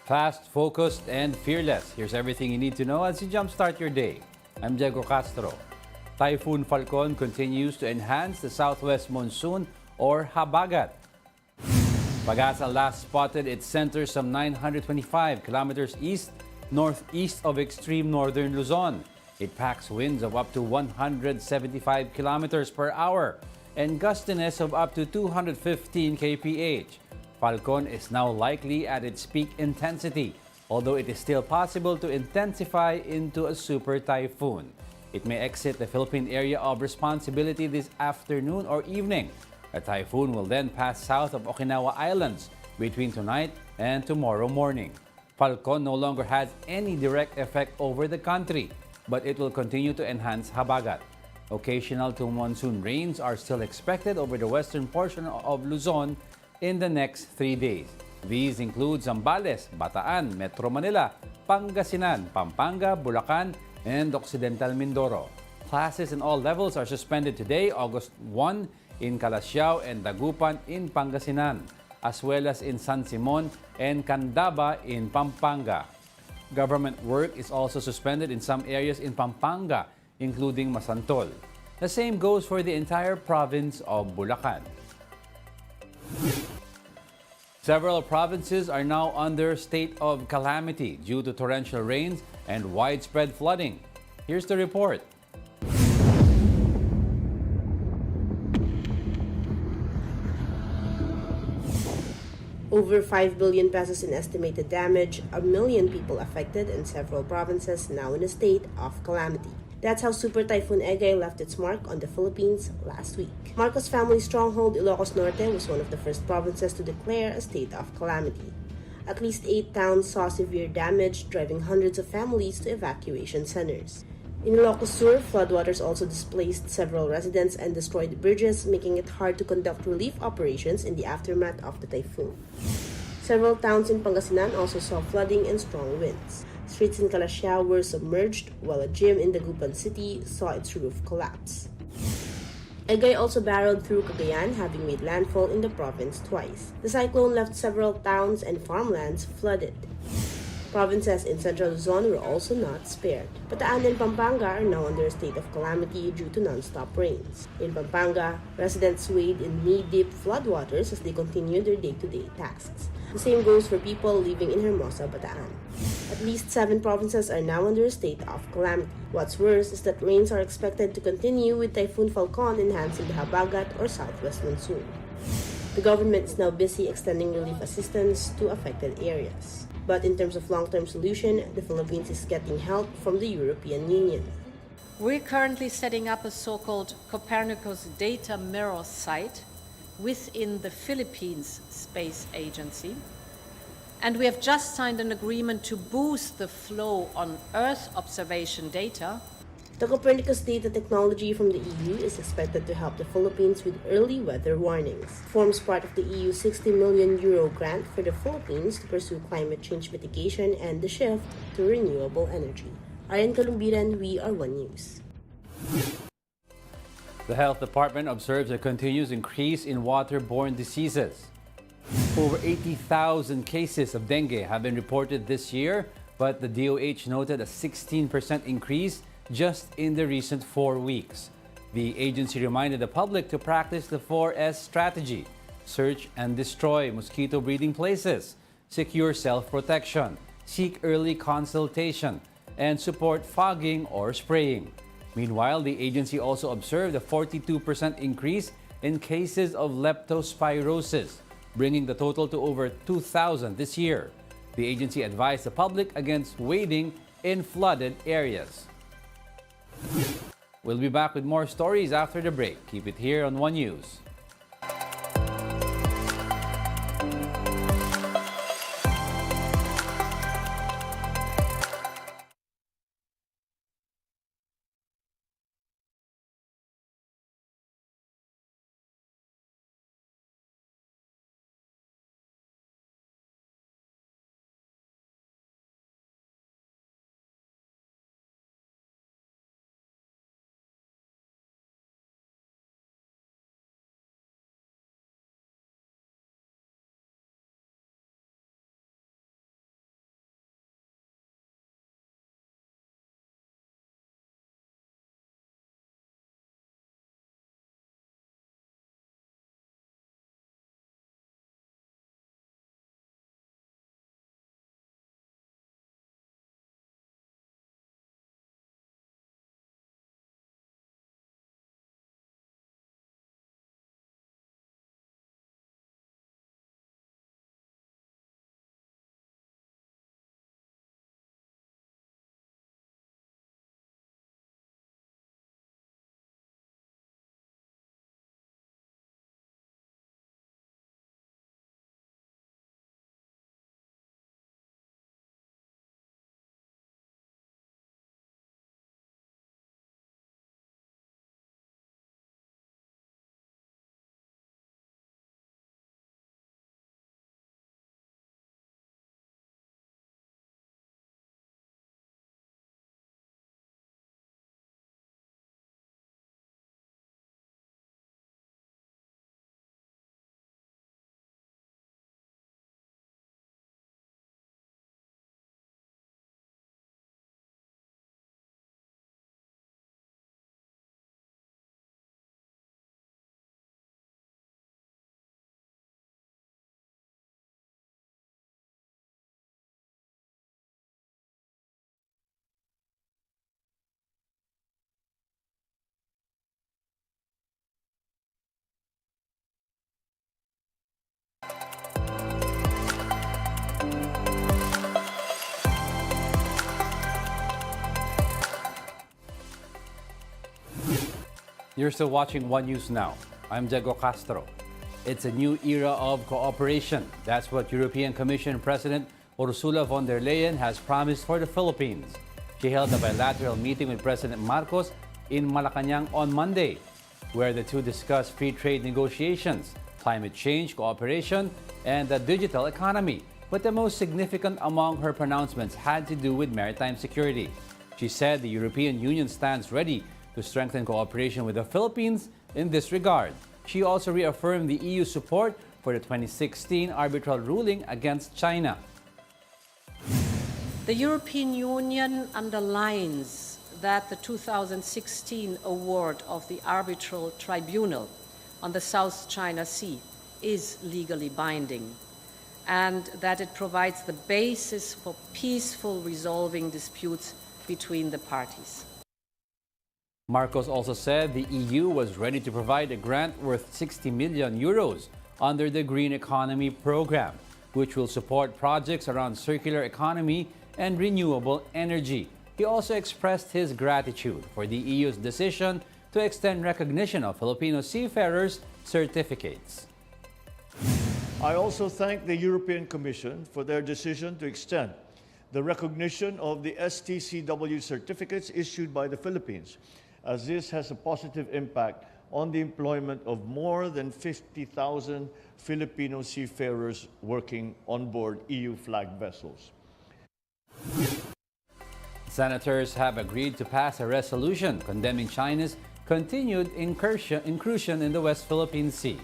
Fast, focused, and fearless. Here's everything you need to know as you jumpstart your day. I'm Diego Castro. Typhoon Falcon continues to enhance the southwest monsoon or habagat. Pagasa last spotted its center some 925 kilometers northeast of extreme northern Luzon. It packs winds of up to 175 kilometers per hour and gustiness of up to 215 kph. Falcon is now likely at its peak intensity, although it is still possible to intensify into a super typhoon. It may exit the Philippine area of responsibility this afternoon or evening. A typhoon will then pass south of Okinawa Islands between tonight and tomorrow morning. Falcon no longer has any direct effect over the country, but it will continue to enhance habagat. Occasional to monsoon rains are still expected over the western portion of Luzon in the next 3 days. These include Zambales, Bataan, Metro Manila, Pangasinan, Pampanga, Bulacan, and Occidental Mindoro. Classes in all levels are suspended today, August 1, in Calasiao and Dagupan in Pangasinan, as well as in San Simon and Candaba in Pampanga. Government work is also suspended in some areas in Pampanga, including Masantol. The same goes for the entire province of Bulacan. Several provinces are now under state of calamity due to torrential rains and widespread flooding. Here's the report. Over 5 billion pesos in estimated damage, 1 million people affected, and several provinces now in a state of calamity. That's how Super Typhoon Egay left its mark on the Philippines last week. Marcos family stronghold Ilocos Norte was one of the first provinces to declare a state of calamity. At least 8 towns saw severe damage, driving hundreds of families to evacuation centers. In Ilocos Sur, floodwaters also displaced several residents and destroyed bridges, making it hard to conduct relief operations in the aftermath of the typhoon. Several towns in Pangasinan also saw flooding and strong winds. Streets in Calasiao were submerged, while a gym in Dagupan City saw its roof collapse. Egay also barreled through Cagayan, having made landfall in the province twice. The cyclone left several towns and farmlands flooded. Provinces in central Luzon were also not spared. Bataan and Pampanga are now under a state of calamity due to non-stop rains. In Pampanga, residents wade in knee-deep floodwaters as they continue their day-to-day tasks. The same goes for people living in Hermosa, Bataan. At least 7 provinces are now under a state of calamity. What's worse is that rains are expected to continue with Typhoon Falcon enhancing the habagat or southwest monsoon. The government is now busy extending relief assistance to affected areas. But in terms of long-term solution, the Philippines is getting help from the European Union. We're currently setting up a so-called Copernicus data mirror site within the Philippines Space Agency. And we have just signed an agreement to boost the flow on Earth observation data. The Copernicus data technology from the EU is expected to help the Philippines with early weather warnings. It forms part of the EU 60 million euro grant for the Philippines to pursue climate change mitigation and the shift to renewable energy. Arian Kalumbiran, We Are One News. The Health Department observes a continuous increase in waterborne diseases. Over 80,000 cases of dengue have been reported this year, but the DOH noted a 16% increase just in the recent 4 weeks. The agency reminded the public to practice the 4S strategy: search and destroy mosquito breeding places, secure self-protection, seek early consultation, and support fogging or spraying. Meanwhile, the agency also observed a 42% increase in cases of leptospirosis, bringing the total to over 2,000 this year. The agency advised the public against wading in flooded areas. We'll be back with more stories after the break. Keep it here on One News. You're still watching One News Now. I'm Diego Castro. It's a new era of cooperation. That's what European Commission President Ursula von der Leyen has promised for the Philippines. She held a bilateral meeting with President Marcos in Malacanang on Monday, where the two discussed free trade negotiations, climate change cooperation, and the digital economy. But the most significant among her pronouncements had to do with maritime security. She said the European Union stands ready to strengthen cooperation with the Philippines in this regard. She also reaffirmed the EU's support for the 2016 arbitral ruling against China. The European Union underlines that the 2016 award of the Arbitral Tribunal on the South China Sea is legally binding, and that it provides the basis for peaceful resolving disputes between the parties. Marcos also said the EU was ready to provide a grant worth 60 million euros under the Green Economy Program, which will support projects around circular economy and renewable energy. He also expressed his gratitude for the EU's decision to extend recognition of Filipino seafarers' certificates. I also thank the European Commission for their decision to extend the recognition of the STCW certificates issued by the Philippines, as this has a positive impact on the employment of more than 50,000 Filipino seafarers working on board EU-flagged vessels. Senators have agreed to pass a resolution condemning China's continued incursion in the West Philippine Sea.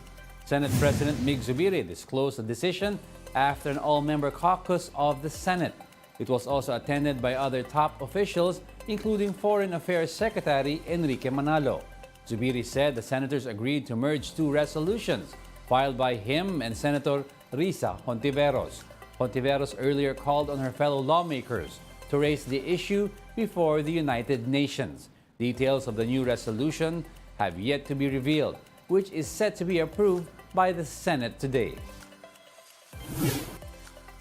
Senate President Mig Zubiri disclosed the decision after an all-member caucus of the Senate. It was also attended by other top officials, including Foreign Affairs Secretary Enrique Manalo. Zubiri said the senators agreed to merge two resolutions filed by him and Senator Risa Hontiveros. Hontiveros earlier called on her fellow lawmakers to raise the issue before the United Nations. Details of the new resolution have yet to be revealed, which is set to be approved by the Senate today.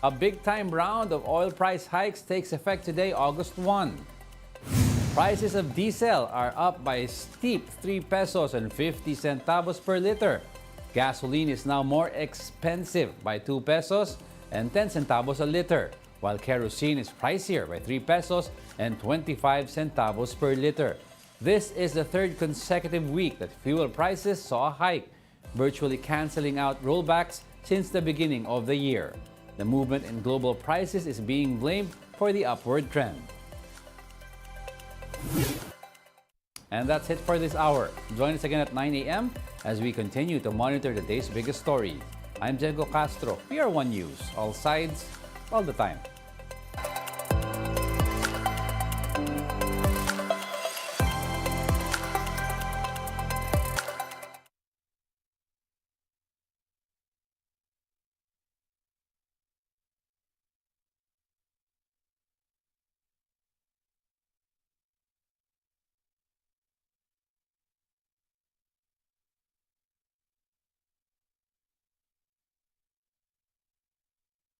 A big-time round of oil price hikes takes effect today, August 1. Prices of diesel are up by a steep 3 pesos and 50 centavos per liter. Gasoline is now more expensive by 2 pesos and 10 centavos a liter, while kerosene is pricier by 3 pesos and 25 centavos per liter. This is the third consecutive week that fuel prices saw a hike, virtually canceling out rollbacks since the beginning of the year. The movement in global prices is being blamed for the upward trend. And that's it for this hour. Join us again at 9 a.m. as we continue to monitor the day's biggest stories. I'm Diego Castro. We are One News, all sides, all the time.